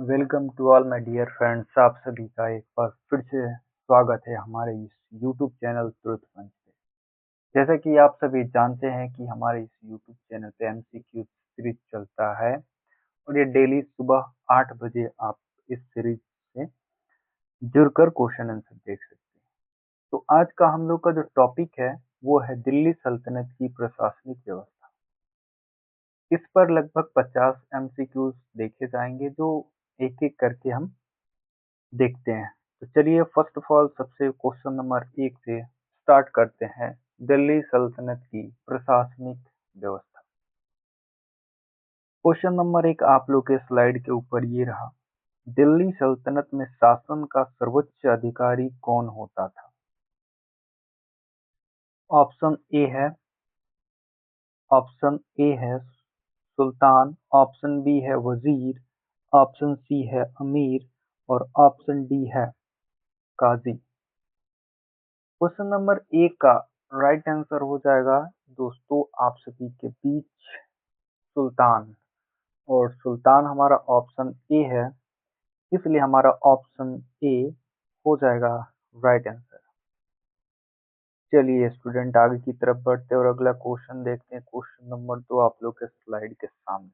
Welcome to all my dear friends. आप सभी का एक बार फिर से स्वागत है हमारे इस यूट्यूब चैनल ट्रुथ पंच पे। जैसा कि आप सभी जानते हैं कि हमारे इस यूट्यूब चैनल पे एमसीक्यू सीरीज चलता है और ये डेली सुबह 8 बजे आप इस सीरीज से जुड़कर क्वेश्चन आंसर देख सकते हैं। तो आज का हम लोग का जो टॉपिक है वो है दिल्ली सल्तनत की प्रशासनिक व्यवस्था। इस पर लगभग 50 एमसीक्यूज देखे जाएंगे जो एक एक करके हम देखते हैं। तो चलिए फर्स्ट ऑफ ऑल सबसे क्वेश्चन नंबर 1 से स्टार्ट करते हैं। दिल्ली सल्तनत की प्रशासनिक व्यवस्था। क्वेश्चन नंबर 1 आप लोग के स्लाइड के ऊपर ये रहा। दिल्ली सल्तनत में शासन का सर्वोच्च अधिकारी कौन होता था? ऑप्शन ए है ऑप्शन ए है सुल्तान, ऑप्शन बी है वजीर, ऑप्शन सी है अमीर और ऑप्शन डी है काजी। क्वेश्चन नंबर एक का राइट आंसर हो जाएगा दोस्तों आप सभी के बीच सुल्तान। और सुल्तान हमारा ऑप्शन ए है, इसलिए हमारा ऑप्शन ए हो जाएगा राइट आंसर। चलिए स्टूडेंट आगे की तरफ बढ़ते हैं और अगला क्वेश्चन देखते हैं। क्वेश्चन नंबर 2 आप लोग के स्लाइड के सामने।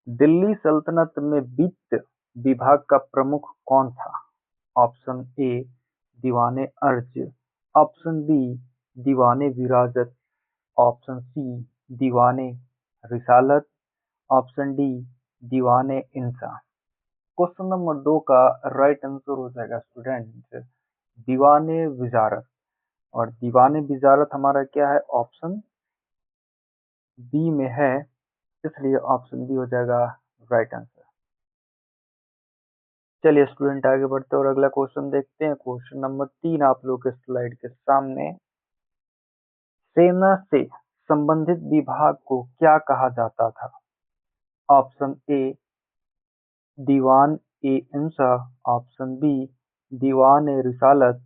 दिल्ली सल्तनत में वित्त विभाग का प्रमुख कौन था? ऑप्शन ए दीवाने अर्ज, ऑप्शन बी दीवाने विरासत, ऑप्शन सी दीवाने रिसालत, ऑप्शन डी दीवाने इंसा। क्वेश्चन नंबर 2 का राइट आंसर हो जाएगा स्टूडेंट दीवाने विजारत। और दीवाने विजारत हमारा क्या है? ऑप्शन बी में है, इसलिए ऑप्शन बी हो जाएगा राइट आंसर। चलिए स्टूडेंट आगे बढ़ते हैं और अगला क्वेश्चन देखते हैं। क्वेश्चन नंबर 3 आप लोग के स्लाइड के सामने। सेना से संबंधित विभाग को क्या कहा जाता था? ऑप्शन ए दीवान ए इंसा, ऑप्शन बी दीवान ए रिसालत,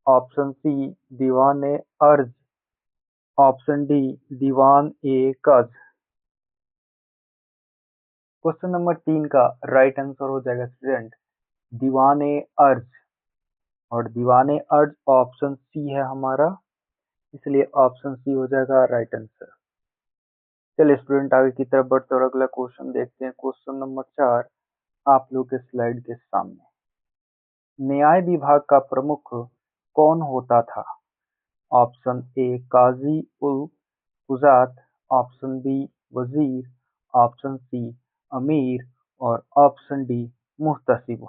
ऑप्शन सी दीवान ए अर्ज, ऑप्शन डी दीवान ए कज। क्वेश्चन नंबर 3 का राइट आंसर हो जाएगा स्टूडेंट दीवान ए अर्ज। और दीवान ए अर्ज ऑप्शन सी है हमारा, इसलिए ऑप्शन सी हो जाएगा राइट आंसर। चलिए स्टूडेंट आगे की तरफ बढ़ते और अगला क्वेश्चन देखते हैं। क्वेश्चन नंबर 4 आप लोग के स्लाइड के सामने। न्याय विभाग का प्रमुख कौन होता था? ऑप्शन ए काजी उल कुजात, ऑप्शन बी वजीर, ऑप्शन सी अमीर और ऑप्शन डी मुहतसिब।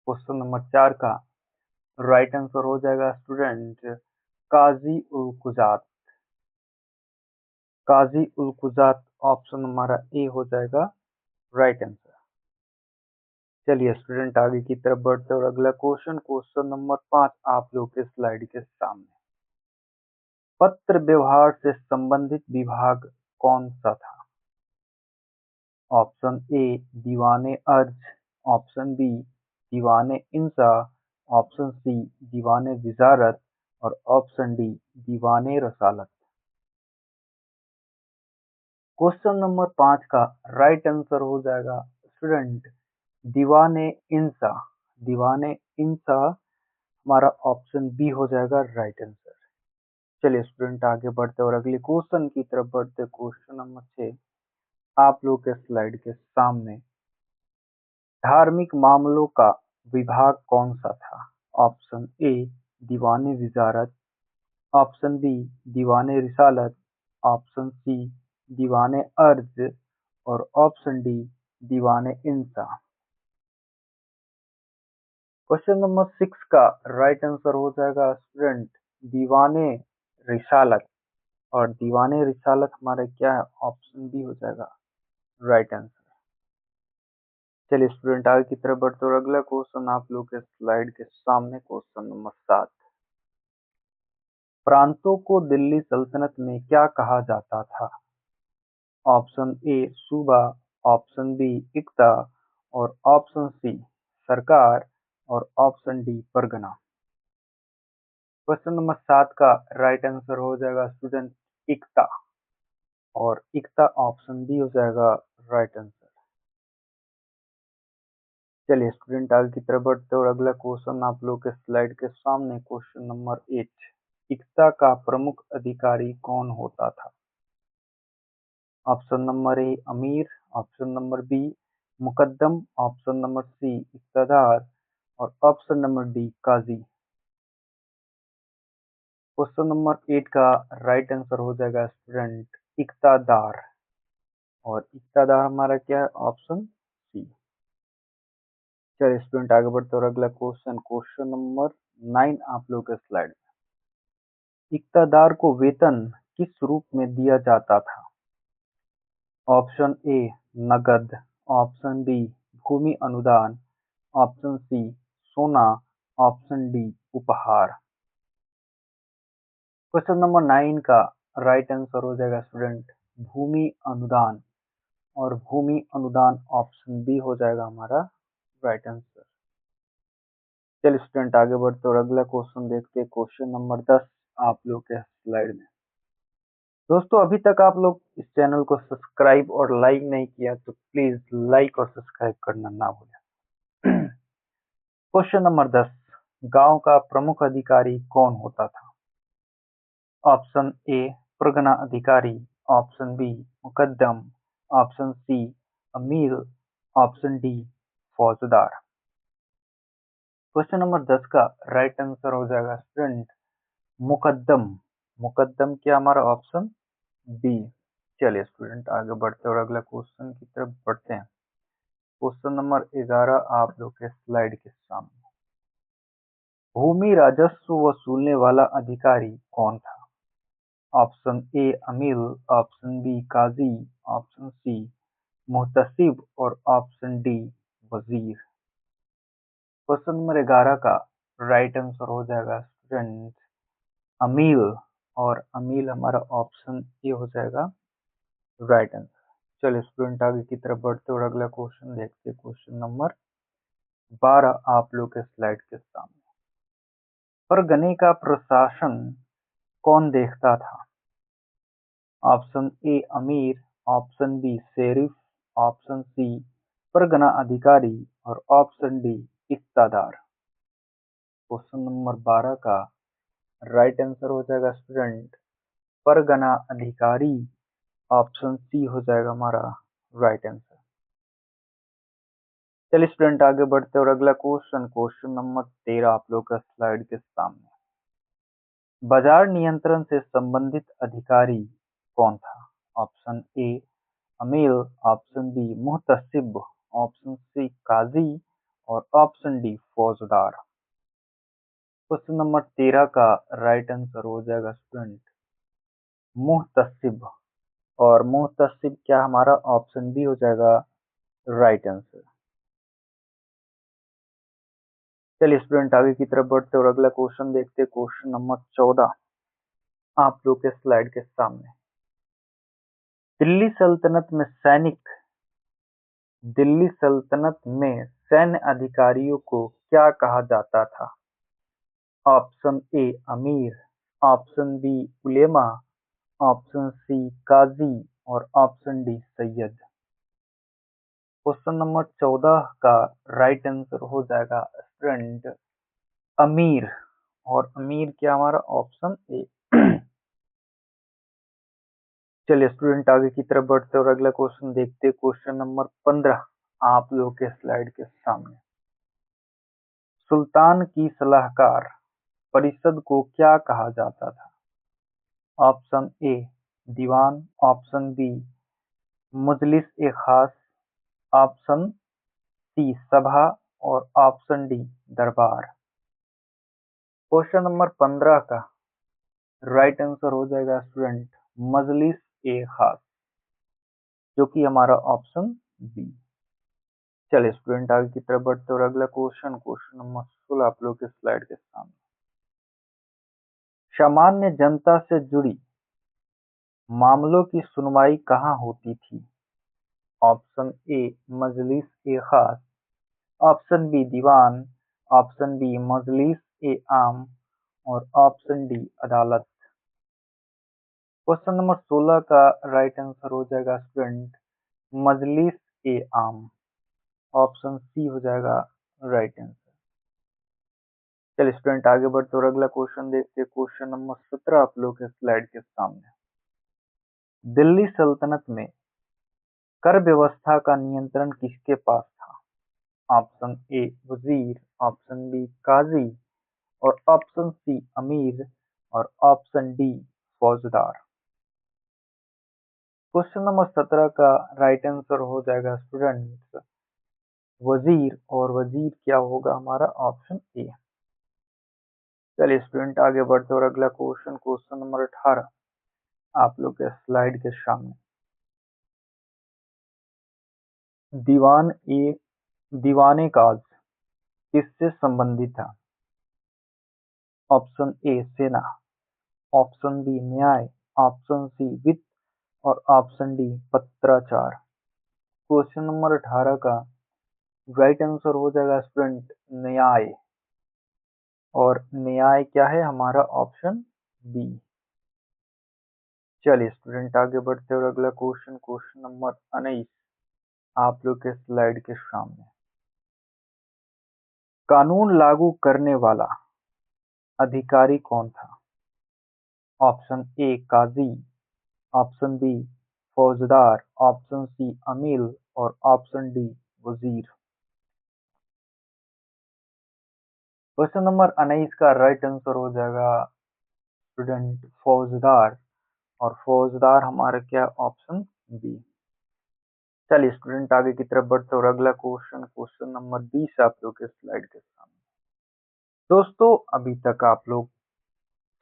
क्वेश्चन नंबर 4 का राइट आंसर हो जाएगा स्टूडेंट काजी उल कुजात। काजी उल कुजात ऑप्शन हमारा ए हो जाएगा राइट आंसर। चलिए स्टूडेंट आगे की तरफ बढ़ते और अगला क्वेश्चन नंबर 5 आप लोग के स्लाइड के सामने। पत्र व्यवहार से संबंधित विभाग कौन सा था? ऑप्शन ए दीवाने अर्ज, ऑप्शन बी दीवाने इंसा, ऑप्शन सी दीवाने विजारत और ऑप्शन डी दीवाने रसालत। क्वेश्चन नंबर 5 का राइट आंसर हो जाएगा स्टूडेंट दीवाने इंसा। दीवाने इंसा हमारा ऑप्शन बी हो जाएगा राइट आंसर। चलिए स्टूडेंट आगे बढ़ते और अगले क्वेश्चन की तरफ बढ़ते। क्वेश्चन नंबर 6 आप लोग के स्लाइड के सामने। धार्मिक मामलों का विभाग कौन सा था? ऑप्शन ए दीवाने विजारत, ऑप्शन बी दीवाने रिसालत, ऑप्शन सी दीवाने अर्ज और ऑप्शन डी दीवाने इंसा। क्वेश्चन नंबर 6 का राइट आंसर हो जाएगा स्टूडेंट दीवाने रिसालत। और दीवाने रिसालत हमारा क्या है? ऑप्शन बी हो जाएगा राइट आंसर। चलिए स्टूडेंट आगे की तरफ बढ़ते और अगला क्वेश्चन आप लोग के स्लाइड के सामने। क्वेश्चन नंबर 7 प्रांतों को दिल्ली सल्तनत में क्या कहा जाता था? ऑप्शन ए सूबा, ऑप्शन बी इक्ता और ऑप्शन सी सरकार और option D Pargana. Question number 7 का राइट आंसर हो जाएगा स्टूडेंट इक्ता। और इक्ता ऑप्शन बी हो जाएगा राइट आंसर। चलिए स्टूडेंट आगे की तरफ बढ़ते और अगला क्वेश्चन आप लोग के स्लाइड के सामने क्वेश्चन नंबर 8। एकता का प्रमुख अधिकारी कौन होता था? ऑप्शन नंबर ए अमीर, ऑप्शन नंबर बी मुकद्दम, ऑप्शन नंबर सी इक़्तिदार और ऑप्शन नंबर डी काजी। क्वेश्चन नंबर 8 का राइट आंसर हो जाएगा स्टूडेंट इक़्तिदार। और इक़्तिदार हमारा क्या है? Option C. चलिए स्टूडेंट आगे बढ़ते और अगला क्वेश्चन नंबर 9 आप लोग के स्लाइड में। इक़्तिदार को वेतन किस रूप में दिया जाता था? ऑप्शन ए नकद, ऑप्शन बी भूमि अनुदान, ऑप्शन सी सोना, ऑप्शन डी उपहार। क्वेश्चन नंबर 9 का राइट आंसर हो जाएगा स्टूडेंट भूमि अनुदान। और भूमि अनुदान ऑप्शन बी हो जाएगा हमारा राइट आंसर। चलिए स्टूडेंट आगे बढ़ते और अगला क्वेश्चन देखते हैं क्वेश्चन नंबर 10 आप लोग के स्लाइड में। दोस्तों अभी तक आप लोग इस चैनल को सब्सक्राइब और लाइक नहीं किया तो प्लीज लाइक और सब्सक्राइब करना ना भूलें। क्वेश्चन नंबर 10, गांव का प्रमुख अधिकारी कौन होता था? ऑप्शन ए परगना अधिकारी, ऑप्शन बी मुकद्दम, ऑप्शन सी अमीर, ऑप्शन डी फौजदार। क्वेश्चन नंबर 10 का राइट आंसर हो जाएगा स्टूडेंट मुकद्दम। मुकद्दम क्या हमारा ऑप्शन बी। चलिए स्टूडेंट आगे बढ़ते और अगला क्वेश्चन की तरफ बढ़ते हैं। क्वेश्चन नंबर 11 आप लोग के स्लाइड के सामने। भूमि राजस्व वसूलने वाला अधिकारी कौन था? ऑप्शन ए अमीर, ऑप्शन बी काजी, ऑप्शन सी मुहतसिब और ऑप्शन डी वजीर। क्वेश्चन नंबर 11 का राइट आंसर हो जाएगा स्टूडेंट अमीर। और अमीर हमारा ऑप्शन ए हो जाएगा राइट आंसर। चलिए स्टूडेंट आगे की तरफ बढ़ते और अगला क्वेश्चन देखते हैं क्वेश्चन नंबर 12 आप लोग के स्लाइड के सामने। परगने का प्रशासन कौन देखता था? ऑप्शन ए अमीर, option B sheriff, option C परगना अधिकारी और ऑप्शन डी इक़्तिदार। क्वेश्चन नंबर 12 का राइट आंसर हो जाएगा स्टूडेंट परगना अधिकारी। ऑप्शन सी हो जाएगा हमारा राइट आंसर। चलिए स्टूडेंट आगे बढ़ते और अगला क्वेश्चन नंबर 13 आप लोग का स्लाइड के सामने। बाजार नियंत्रण से संबंधित अधिकारी कौन था? ऑप्शन ए अमीर, ऑप्शन बी मुहतसिब, ऑप्शन सी काजी और ऑप्शन डी फौजदार। क्वेश्चन नंबर 13 का राइट आंसर हो जाएगा स्टूडेंट मुहतसिब। और मुहतसिब क्या हमारा ऑप्शन बी हो जाएगा राइट आंसर। चलिए स्टूडेंट आगे की तरफ बढ़ते और अगला क्वेश्चन देखते हैं क्वेश्चन नंबर 14 आप लोग के स्लाइड के सामने। दिल्ली सल्तनत में सैन्य अधिकारियों को क्या कहा जाता था? ऑप्शन ए अमीर, ऑप्शन बी उलेमा, ऑप्शन सी काजी और option D Syed. Question number 14 का राइट आंसर हो जाएगा स्टूडेंट अमीर। और अमीर क्या हमारा ऑप्शन ए। चलिए स्टूडेंट आगे की तरफ बढ़ते और अगला क्वेश्चन देखते क्वेश्चन नंबर 15 आप लोगों के स्लाइड के सामने। सुल्तान की सलाहकार परिषद को क्या कहा जाता था? ऑप्शन ए दीवान, ऑप्शन बी मजलिस ए खास, ऑप्शन सी सभा और ऑप्शन डी दरबार। क्वेश्चन नंबर 15 का राइट आंसर हो जाएगा स्टूडेंट मजलिस ए खास, जो कि हमारा ऑप्शन बी। चलिए स्टूडेंट आगे की तरफ बढ़ते और अगला क्वेश्चन नंबर 16 आप लोग के स्लाइड के सामने। सामान्य जनता से जुड़ी मामलों की सुनवाई कहाँ होती थी? ऑप्शन ए मजलिस ए खास, ऑप्शन बी दीवान, ऑप्शन बी मजलिस ए आम और ऑप्शन डी अदालत। क्वेश्चन नंबर 16 का राइट आंसर हो जाएगा स्टूडेंट मजलिस ए आम। ऑप्शन सी हो जाएगा राइट आंसर। चलिए स्टूडेंट आगे बढ़ते और अगला क्वेश्चन देखते हैं। क्वेश्चन नंबर 17 आप लोग के स्लाइड के सामने। दिल्ली सल्तनत में कर व्यवस्था का नियंत्रण किसके पास था? ऑप्शन ए वजीर, ऑप्शन बी काजी और ऑप्शन सी अमीर और ऑप्शन डी फौजदार। क्वेश्चन नंबर 17 का राइट आंसर हो जाएगा स्टूडेंट वजीर, और वजीर क्या होगा हमारा? Option A. चलिए स्टूडेंट आगे बढ़ते और अगला क्वेश्चन, क्वेश्चन नंबर 18 आप लोग के स्लाइड के सामने। दीवान ए दीवाने काज किससे संबंधित था? ऑप्शन ए सेना, ऑप्शन बी न्याय, ऑप्शन सी वित्त और ऑप्शन डी पत्राचार। क्वेश्चन नंबर 18 का राइट आंसर हो जाएगा स्टूडेंट न्याय, और न्याय क्या है हमारा? Option B. चलिए स्टूडेंट आगे बढ़ते और अगला क्वेश्चन, क्वेश्चन नंबर 19 आप लोग के स्लाइड के सामने। कानून लागू करने वाला अधिकारी कौन था? ऑप्शन ए काजी, ऑप्शन बी फौजदार, ऑप्शन सी अमीर और ऑप्शन डी वजीर। क्वेश्चन नंबर 19 का राइट आंसर हो जाएगा स्टूडेंट फौजदार, और फौजदार हमारा क्या? Option B. चलिए स्टूडेंट आगे की तरफ बढ़ते और अगला क्वेश्चन, क्वेश्चन नंबर 20 आप लोग के स्लाइड के सामने। दोस्तों अभी तक आप लोग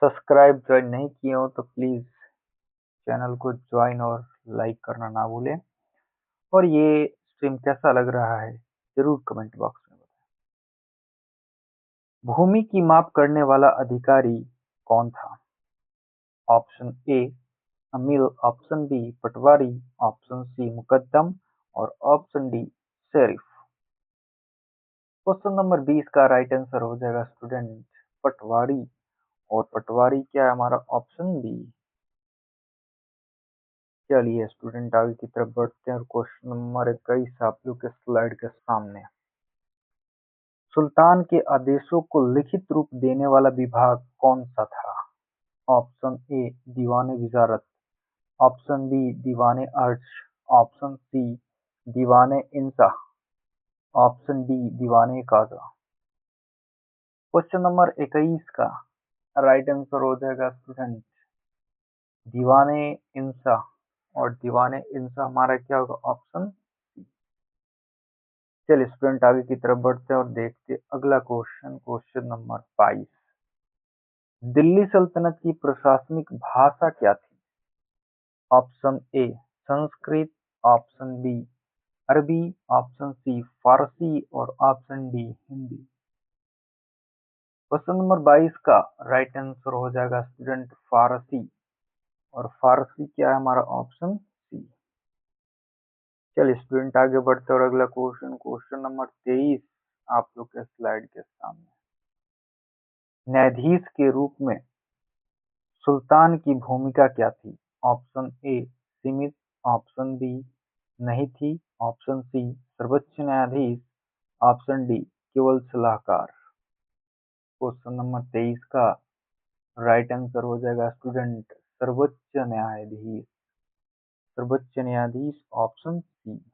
सब्सक्राइब ज्वाइन नहीं किए हो तो प्लीज चैनल को ज्वाइन और लाइक करना ना भूलें, और ये स्ट्रीम कैसा लग रहा है जरूर कमेंट बॉक्स में बताएं। भूमि की माप करने वाला अधिकारी कौन था? ऑप्शन ए अमीर, ऑप्शन बी पटवारी, ऑप्शन सी मुकद्दम और option D sheriff. Question number 20 का राइट आंसर हो जाएगा स्टूडेंट पटवारी, और पटवारी क्या है हमारा? Option B. चलिए स्टूडेंट आगे की तरफ बढ़ते हैं और क्वेश्चन नंबर 21 आप लोग के स्लाइड के सामने। सुल्तान के आदेशों को लिखित रूप देने वाला विभाग कौन सा था? ऑप्शन ए दीवाने विजारत, ऑप्शन बी दीवाने अर्ज, ऑप्शन सी दीवाने इंसाह, ऑप्शन डी दीवाने काजा। क्वेश्चन नंबर 21 का राइट आंसर हो जाएगा स्टूडेंट दीवाने इंसाह, और दीवाने इंसाह हमारा क्या होगा? Option C. चलिए स्टूडेंट आगे की तरफ बढ़ते हैं और देखते हैं अगला क्वेश्चन, क्वेश्चन नंबर 22। दिल्ली सल्तनत की प्रशासनिक भाषा क्या थी? Option A Sanskrit, option B अरबी, ऑप्शन सी फारसी और option D Hindi. Question number 22 का राइट आंसर हो जाएगा स्टूडेंट फारसी, और फारसी क्या है हमारा? Option C. चलिए स्टूडेंट आगे बढ़ते और अगला क्वेश्चन, क्वेश्चन नंबर 23 आप लोग के स्लाइड के सामने। न्यायाधीश के रूप में सुल्तान की भूमिका क्या थी? ऑप्शन ए सीमित, ऑप्शन बी नहीं थी, ऑप्शन सी सर्वोच्च न्यायाधीश, ऑप्शन डी केवल सलाहकार। क्वेश्चन नंबर 23 का राइट आंसर हो जाएगा स्टूडेंट सर्वोच्च न्यायाधीश, सर्वोच्च न्यायाधीश ऑप्शन सी।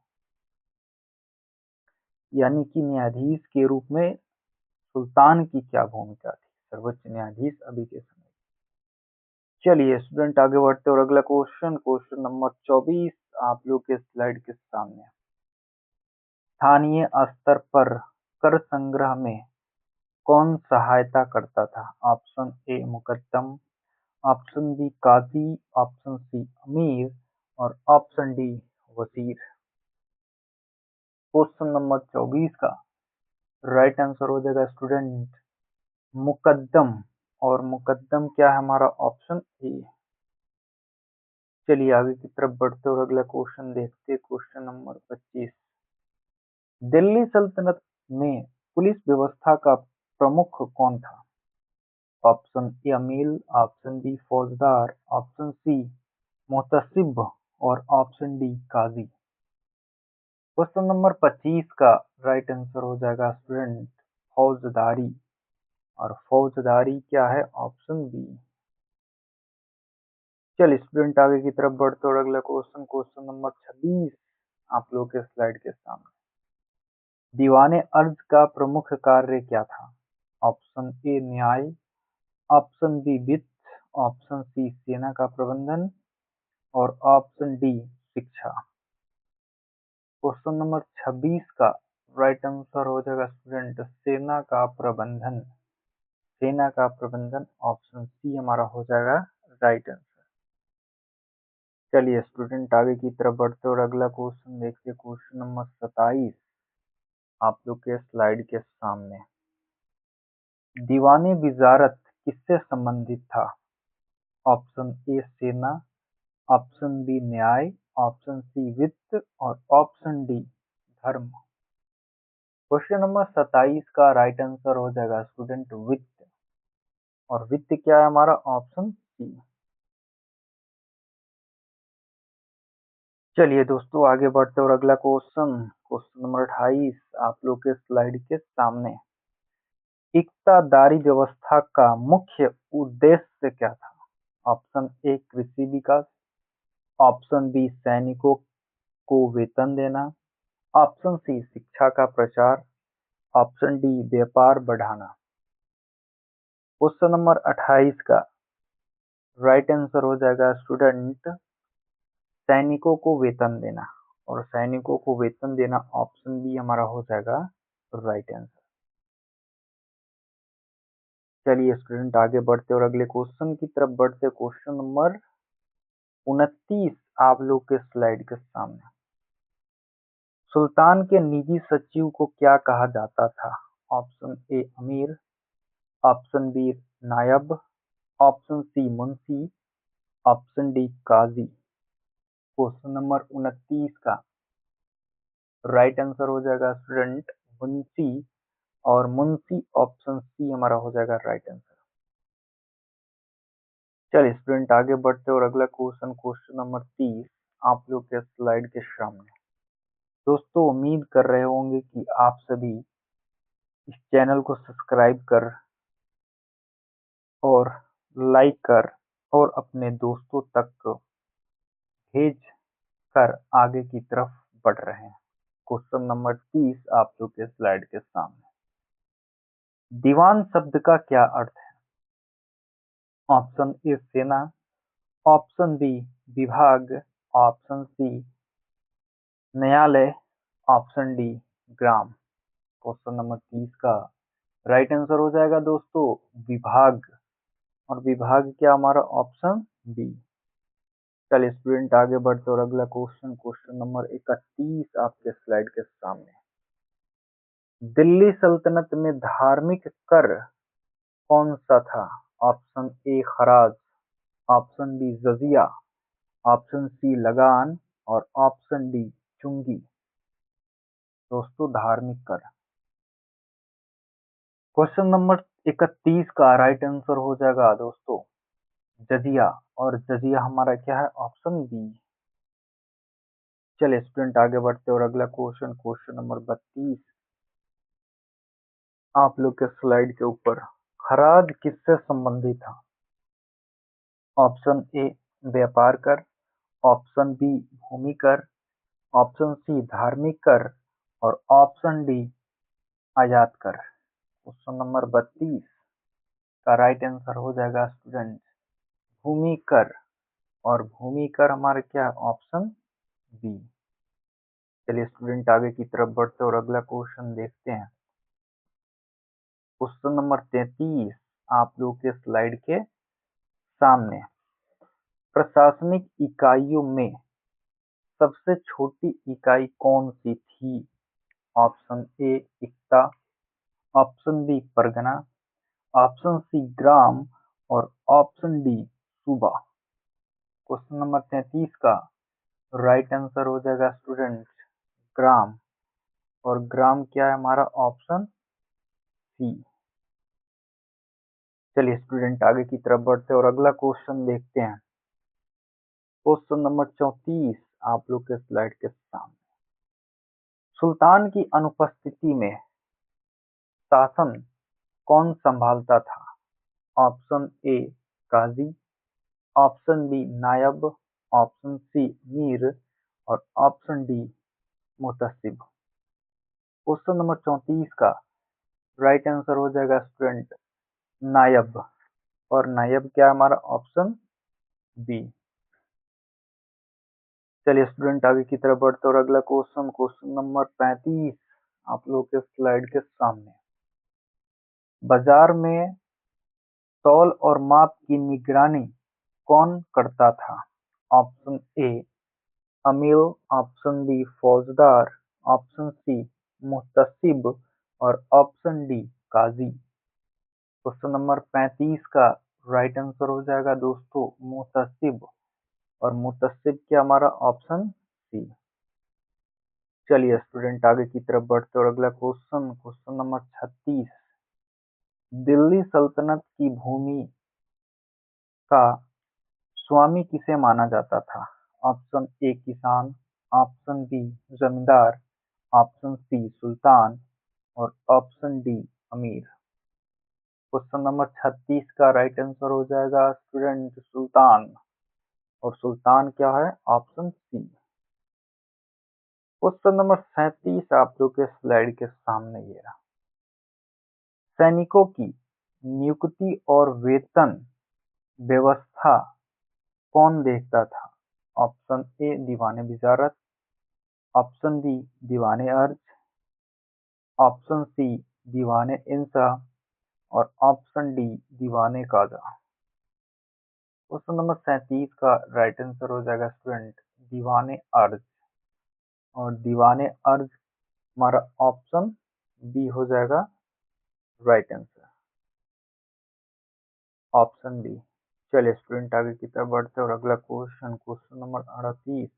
यानी कि न्यायाधीश के रूप में सुल्तान की क्या भूमिका थी? सर्वोच्च न्यायाधीश अभी के समय। चलिए स्टूडेंट आगे बढ़ते और अगला क्वेश्चन, क्वेश्चन नंबर 24 आप लोग के स्लाइड के सामने। स्थानीय स्तर पर कर संग्रह में कौन सहायता करता था? ऑप्शन ए मुकद्दम, ऑप्शन बी काजी, ऑप्शन सी अमीर और ऑप्शन डी वजीर। क्वेश्चन नंबर 24 का राइट आंसर हो जाएगा स्टूडेंट मुकद्दम, और मुकद्दम क्या है हमारा? Option A. चलिए आगे की तरफ बढ़ते और अगला क्वेश्चन देखते हैं, क्वेश्चन नंबर 25। दिल्ली सल्तनत में पुलिस व्यवस्था का प्रमुख कौन था? ऑप्शन ए अमीर, ऑप्शन बी फौजदार, ऑप्शन सी मुहतसिब और ऑप्शन डी काजी। क्वेश्चन नंबर 25 का राइट आंसर हो जाएगा स्टूडेंट फौजदारी, और फौजदारी क्या है? Option B. चलिए स्टूडेंट आगे की तरफ बढ़ते और अगला क्वेश्चन, क्वेश्चन नंबर 26 आप लोग के स्लाइड के सामने। दीवाने अर्ज का प्रमुख कार्य क्या था? ऑप्शन ए न्याय, ऑप्शन बी वित्त, ऑप्शन सी सेना का प्रबंधन और ऑप्शन डी शिक्षा। क्वेश्चन नंबर 26 का राइट आंसर हो जाएगा स्टूडेंट सेना का प्रबंधन। सेना का प्रबंधन, ऑप्शन सी हमारा हो जाएगा राइट आंसर। चलिए स्टूडेंट आगे की तरफ बढ़ते और अगला क्वेश्चन देखिए, क्वेश्चन नंबर 27 आप लोग के स्लाइड के सामने। दीवाने विजारत किससे संबंधित था? ऑप्शन ए सेना, ऑप्शन बी न्याय, ऑप्शन सी वित्त और ऑप्शन डी धर्म। क्वेश्चन नंबर 27 का राइट आंसर हो जाएगा स्टूडेंट वित्त, और वित्त क्या है हमारा? Option C. चलिए दोस्तों आगे बढ़ते और अगला क्वेश्चन, क्वेश्चन नंबर 28 आप लोग के स्लाइड के सामने। इक्तादारी व्यवस्था का मुख्य उद्देश्य क्या था? ऑप्शन ए कृषि विकास, ऑप्शन बी सैनिकों को वेतन देना, ऑप्शन सी शिक्षा का प्रचार, ऑप्शन डी व्यापार बढ़ाना। क्वेश्चन नंबर 28 का राइट आंसर हो जाएगा स्टूडेंट सैनिकों को वेतन देना, और सैनिकों को वेतन देना ऑप्शन बी हमारा हो जाएगा राइट आंसर। चलिए स्टूडेंट आगे बढ़ते और अगले क्वेश्चन की तरफ बढ़ते, क्वेश्चन नंबर 29 आप लोग के स्लाइड के सामने। सुल्तान के निजी सचिव को क्या कहा जाता था? ऑप्शन ए अमीर, ऑप्शन बी नायब, ऑप्शन सी मुंशी, ऑप्शन डी काजी। क्वेश्चन नंबर 29 का राइट आंसर हो जाएगा स्टूडेंट मुंशी, और मुंशी ऑप्शन सी हमारा हो जाएगा राइट आंसर। चलिए स्टूडेंट आगे बढ़ते और अगला क्वेश्चन, क्वेश्चन नंबर 30 आप लोग के स्लाइड के सामने। दोस्तों उम्मीद कर रहे होंगे कि आप सभी इस चैनल को सब्सक्राइब कर और लाइक कर और अपने दोस्तों तक भेज कर आगे की तरफ बढ़ रहे हैं। क्वेश्चन नंबर 30 आप लोग के स्लाइड के सामने। दीवान शब्द का क्या अर्थ है? ऑप्शन ए सेना, ऑप्शन बी विभाग, ऑप्शन सी न्यायालय, ऑप्शन डी ग्राम। क्वेश्चन नंबर 30 का राइट आंसर हो जाएगा दोस्तों विभाग, और विभाग क्या हमारा? Option B. चलिए स्टूडेंट आगे बढ़ते और अगला क्वेश्चन, क्वेश्चन नंबर 31 आपके स्लाइड के सामने। दिल्ली सल्तनत में धार्मिक कर कौन सा था? ऑप्शन ए खराज, ऑप्शन बी जजिया, ऑप्शन सी लगान और ऑप्शन डी चुंगी। दोस्तों धार्मिक कर। क्वेश्चन नंबर 31 का राइट आंसर हो जाएगा दोस्तों जजिया, और जजिया हमारा क्या है? Option B. चलिए स्टूडेंट आगे बढ़ते और अगला क्वेश्चन, क्वेश्चन नंबर 32 आप लोग के स्लाइड के ऊपर। खराज किससे संबंधित था? ऑप्शन ए व्यापार कर, ऑप्शन बी भूमि कर, ऑप्शन सी धार्मिक कर और ऑप्शन डी आयात कर। क्वेश्चन नंबर 32 का राइट आंसर हो जाएगा स्टूडेंट भूमि कर, और भूमि कर हमारा क्या है? Option B. चलिए स्टूडेंट आगे की तरफ बढ़ते और अगला क्वेश्चन देखते हैं। क्वेश्चन नंबर 33 आप लोग के स्लाइड के सामने। प्रशासनिक इकाइयों में सबसे छोटी इकाई कौन सी थी? ऑप्शन ए इक्ता, ऑप्शन बी परगना, ऑप्शन सी ग्राम और ऑप्शन डी सूबा। क्वेश्चन नंबर 33 का राइट आंसर हो जाएगा स्टूडेंट ग्राम, और ग्राम क्या है हमारा? Option C. चलिए स्टूडेंट आगे की तरफ बढ़ते और अगला क्वेश्चन देखते हैं। क्वेश्चन नंबर 34 आप लोग के स्लाइड के सामने। सुल्तान की अनुपस्थिति में शासन कौन संभालता था? ऑप्शन ए काजी, ऑप्शन बी नायब, ऑप्शन सी मीर और ऑप्शन डी मुतसिब। क्वेश्चन नंबर 34 का राइट आंसर हो जाएगा स्टूडेंट नायब, और नायब क्या है हमारा? Option B. चलिए स्टूडेंट आगे की तरफ बढ़ते और अगला क्वेश्चन, क्वेश्चन नंबर 35 आप लोग के स्लाइड के सामने। बाजार में तौल और माप की निगरानी कौन करता था? ऑप्शन ए अमील, ऑप्शन बी फौजदार, ऑप्शन सी मुहतसिब और ऑप्शन डी काजी। क्वेश्चन नंबर 35 का राइट आंसर हो जाएगा दोस्तों मुहतसिब, और मुहतसिब क्या हमारा? Option C. चलिए स्टूडेंट आगे की तरफ बढ़ते और अगला क्वेश्चन, क्वेश्चन नंबर 36। दिल्ली सल्तनत की भूमि का स्वामी किसे माना जाता था? ऑप्शन ए किसान, ऑप्शन बी जमींदार, ऑप्शन सी सुल्तान और ऑप्शन डी अमीर। क्वेश्चन नंबर 36 का राइट आंसर हो जाएगा स्टूडेंट सुल्तान, और सुल्तान क्या है? ऑप्शन सी। क्वेश्चन नंबर 37 आप लोग के स्लाइड के सामने ये रहा। सैनिकों की नियुक्ति और वेतन व्यवस्था कौन देखता था? ऑप्शन ए दीवाने वजारत, ऑप्शन बी दीवाने अर्ज, ऑप्शन सी दीवाने इंसाफ और ऑप्शन डी दीवाने काजा। क्वेश्चन नंबर 37 का राइट आंसर हो जाएगा स्टूडेंट दीवाने अर्ज, और दीवाने अर्ज हमारा ऑप्शन बी हो जाएगा राइट आंसर, ऑप्शन बी। चलिए स्टूडेंट आगे की तरफ बढ़ते और अगला क्वेश्चन, क्वेश्चन नंबर 38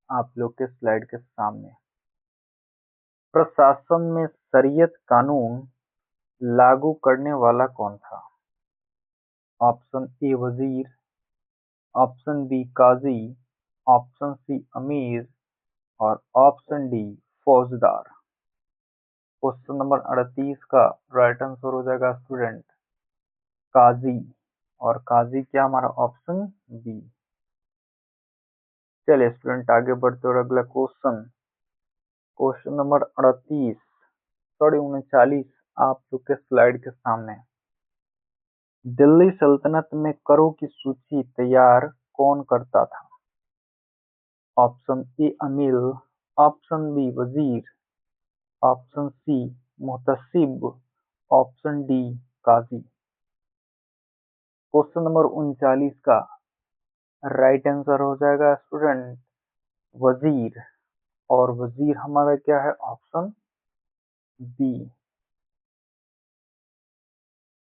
आप लोग के स्लाइड के सामने। प्रशासन में शरीयत कानून लागू करने वाला कौन था? ऑप्शन ए वजीर, ऑप्शन बी काजी, ऑप्शन सी अमीर और ऑप्शन डी फौजदार। क्वेश्चन नंबर 38 का राइट आंसर हो जाएगा स्टूडेंट काजी, और काजी क्या हमारा? Option B. चलिए स्टूडेंट आगे बढ़ते और अगला क्वेश्चन, क्वेश्चन नंबर 39 आप लोग के स्लाइड के सामने। दिल्ली सल्तनत में करों की सूची तैयार कौन करता था? ऑप्शन ए अमीर, ऑप्शन बी वजीर, ऑप्शन सी मुहतसिब, ऑप्शन डी काजी। क्वेश्चन नंबर 39 का राइट आंसर हो जाएगा स्टूडेंट वजीर, और वजीर हमारा क्या है? Option B.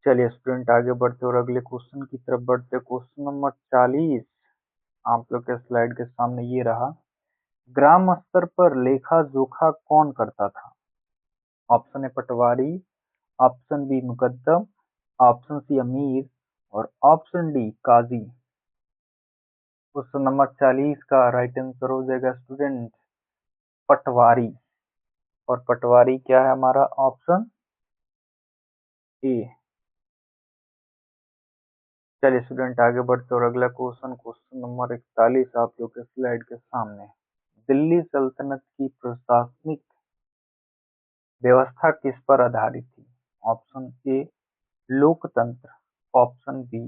चलिए स्टूडेंट आगे बढ़ते और अगले क्वेश्चन की तरफ बढ़ते। क्वेश्चन नंबर 40 आप लोग के स्लाइड के सामने ये रहा। ग्राम स्तर पर लेखा जोखा कौन करता था? ऑप्शन ए पटवारी, ऑप्शन बी मुकद्दम, ऑप्शन सी अमीर और ऑप्शन डी काजी। क्वेश्चन नंबर 40 का राइट आंसर हो जाएगा स्टूडेंट पटवारी, और पटवारी क्या है हमारा? Option A. चलिए स्टूडेंट आगे बढ़ते और अगला क्वेश्चन, क्वेश्चन नंबर 41 आप लोग के स्लाइड के सामने। दिल्ली सल्तनत की प्रशासनिक व्यवस्था किस पर आधारित थी? ऑप्शन ए लोकतंत्र, ऑप्शन बी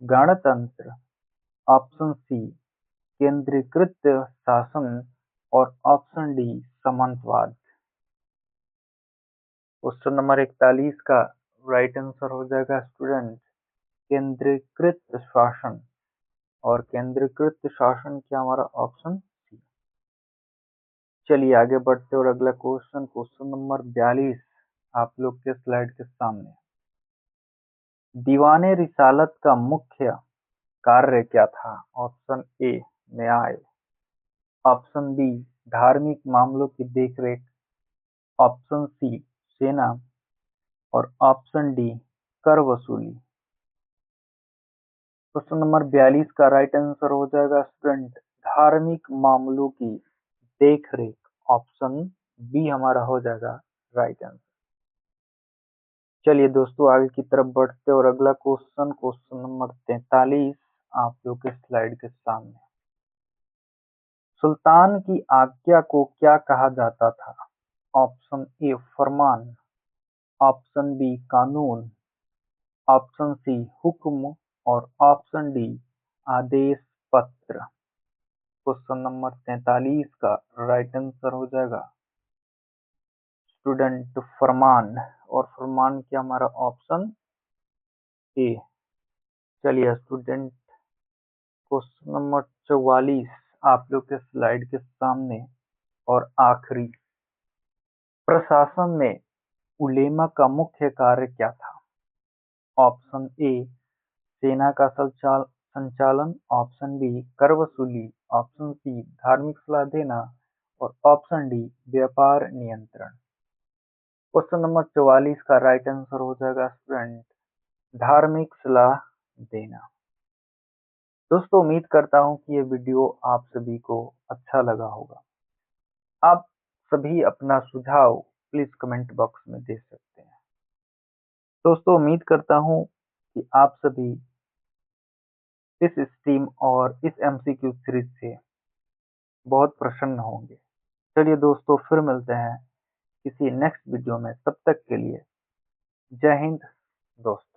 गणतंत्र, ऑप्शन सी केंद्रीकृत शासन और ऑप्शन डी सामंतवाद। क्वेश्चन नंबर 41 का राइट आंसर हो जाएगा स्टूडेंट केंद्रीकृत शासन, और केंद्रीकृत शासन क्या हमारा? Option C. चलिए आगे बढ़ते और अगला क्वेश्चन, क्वेश्चन नंबर 42 आप लोग के स्लाइड के सामने। दीवाने रिसालत का मुख्य कार्य क्या था? ऑप्शन ए न्याय, ऑप्शन बी धार्मिक मामलों की देखरेख, ऑप्शन सी सेना और ऑप्शन डी कर वसूली। क्वेश्चन नंबर 42 का राइट आंसर हो जाएगा स्टूडेंट धार्मिक मामलों की देखरेख, ऑप्शन बी हमारा हो जाएगा राइट आंसर। चलिए दोस्तों आगे की तरफ बढ़ते और अगला क्वेश्चन नंबर 43 आप लोग के स्लाइड के सामने। सुल्तान की आज्ञा को क्या कहा जाता था? ऑप्शन ए फरमान, ऑप्शन बी कानून, ऑप्शन सी हुक्म और ऑप्शन डी आदेश पत्र। क्वेश्चन नंबर 43 का राइट आंसर हो जाएगा स्टूडेंट फरमान, और फरमान क्या हमारा ऑप्शन ए। चलिए स्टूडेंट क्वेश्चन नंबर 44 आप लोग के स्लाइड के सामने और आखिरी। प्रशासन में उलेमा का मुख्य कार्य क्या था? ऑप्शन ए सेना का संचालन, ऑप्शन बी कर वसूली, ऑप्शन सी धार्मिक सलाह देना और ऑप्शन डी व्यापार नियंत्रण। क्वेश्चन नंबर 44 का राइट आंसर हो जाएगा स्टूडेंट धार्मिक सलाह देना। दोस्तों उम्मीद करता हूं कि ये वीडियो आप सभी को अच्छा लगा होगा। आप सभी अपना सुझाव प्लीज कमेंट बॉक्स में दे सकते हैं। दोस्तों उम्मीद करता हूं कि आप सभी इस स्ट्रीम और इस एमसीक्यू सीरीज से बहुत प्रसन्न होंगे। चलिए दोस्तों फिर मिलते हैं किसी नेक्स्ट वीडियो में, तब तक के लिए जय हिंद दोस्तों।